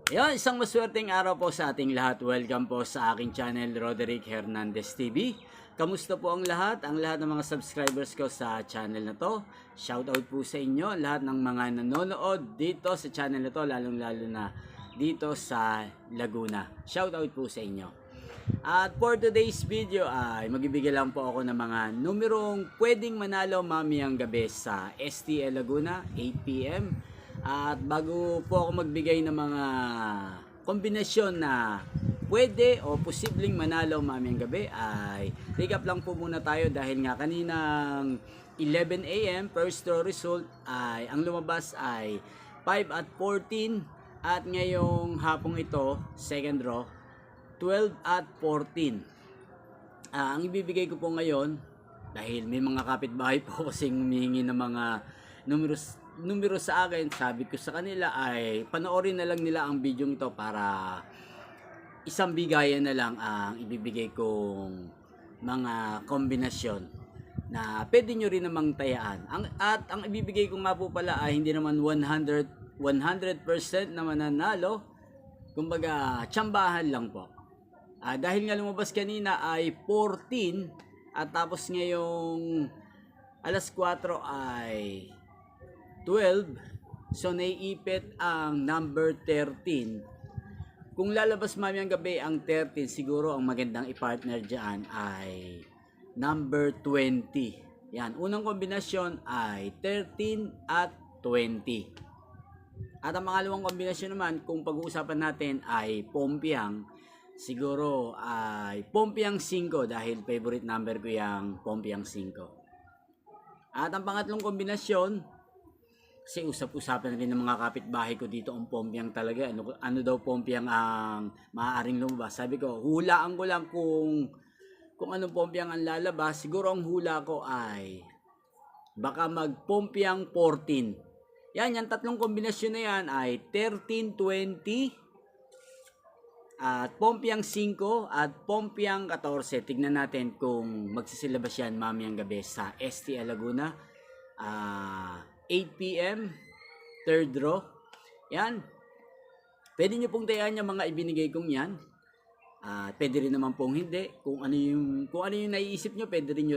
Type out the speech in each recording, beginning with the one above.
Ayun, isang maswerteng araw po sa ating lahat. Welcome po sa aking channel, Roderick Hernandez TV. Kamusta po ang lahat? Ang lahat ng mga subscribers ko sa channel na to. Shoutout po sa inyo, lahat ng mga nanonood dito sa channel na to, lalong-lalo na dito sa Laguna. Shoutout po sa inyo. At for today's video ay magbibigay lang po ako ng mga numerong pwedeng manalo mamayang gabi sa STL Laguna, 8 PM. At bago po ako magbigay ng mga kombinasyon na pwede o posibleng manalo mamayang gabi ay recap lang po muna tayo dahil nga kaninang 11 AM first draw result ay ang lumabas ay 5 at 14 at ngayong hapong ito second draw 12 at 14. Ang ibibigay ko po ngayon dahil may mga kapitbahay po kasing humihingi ng mga numero sa akin, sabi ko sa kanila ay panoorin na lang nila ang video ito para isang bigayan na lang ang ibibigay kong mga kombinasyon na pwede nyo rin namang tayaan. At ang ibibigay ko nga po pala ay hindi naman 100% na mananalo, kumbaga tsambahan lang po. Dahil nga lumabas kanina ay 14 at tapos ngayong alas 4 ay 12, so naiipit ang number 13. Kung lalabas mamayang gabi ang 13, siguro ang magandang i-partner dyan ay number 20. Yan, unang kombinasyon ay 13 at 20. At ang pangalawang kombinasyon naman, kung pag-uusapan natin ay Pompiang, siguro ay Pompiang 5 dahil favorite number ko yung Pompiang 5. At ang pangatlong kombinasyon, kasi usap-usapan na rin ng mga kapitbahay ko dito ang Pompiang talaga. Ano daw Pompiang ang maaaring lumabas. Sabi ko, hulaan ko lang kung anong Pompiang ang lalabas. Siguro ang hula ko ay baka mag Pompiang 14. Yan, yung tatlong kombinasyon na yan ay 13, 20 at Pompiang 5 at Pompiang 14. Tignan natin kung magsisilabas yan mamayang gabi sa STL Laguna. 8 PM, third draw. Yan. Pwede nyo pong tayaan yung mga ibinigay kong yan. Pwede rin naman pong hindi. Kung ano yung naiisip nyo, pwede nyo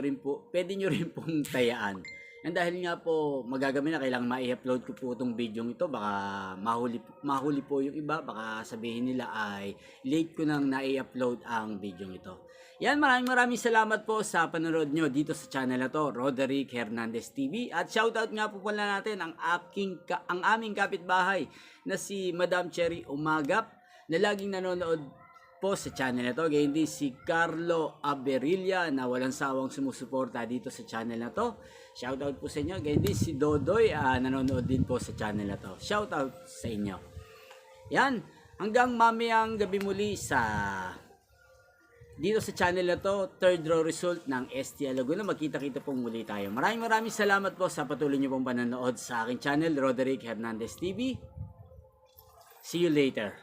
rin pong tayaan. Yan dahil nga po magagabi na kailangan ma-i-upload ko po itong video ito. Baka mahuli po yung iba. Baka sabihin nila ay late ko nang na-i-upload ang video ito. Yan, maraming salamat po sa panonood nyo dito sa channel na to, Roderick Hernandez TV. At shoutout nga po pala natin ang aming kapitbahay na si Madam Cherry Umagap na laging nanonood po sa channel na to. Ganyan din si Carlo Aberilla na walang sawang sumusuporta dito sa channel na to. Shoutout po sa inyo. Ganyan din si Dodoy nanonood din po sa channel na to. Shoutout sa inyo. Yan, hanggang mamayang gabi muli dito sa channel na to, third draw result ng STL Laguna. Magkita-kita pong muli tayo. Maraming salamat po sa patuloy niyo pong panonood sa aking channel, Roderick Hernandez TV. See you later.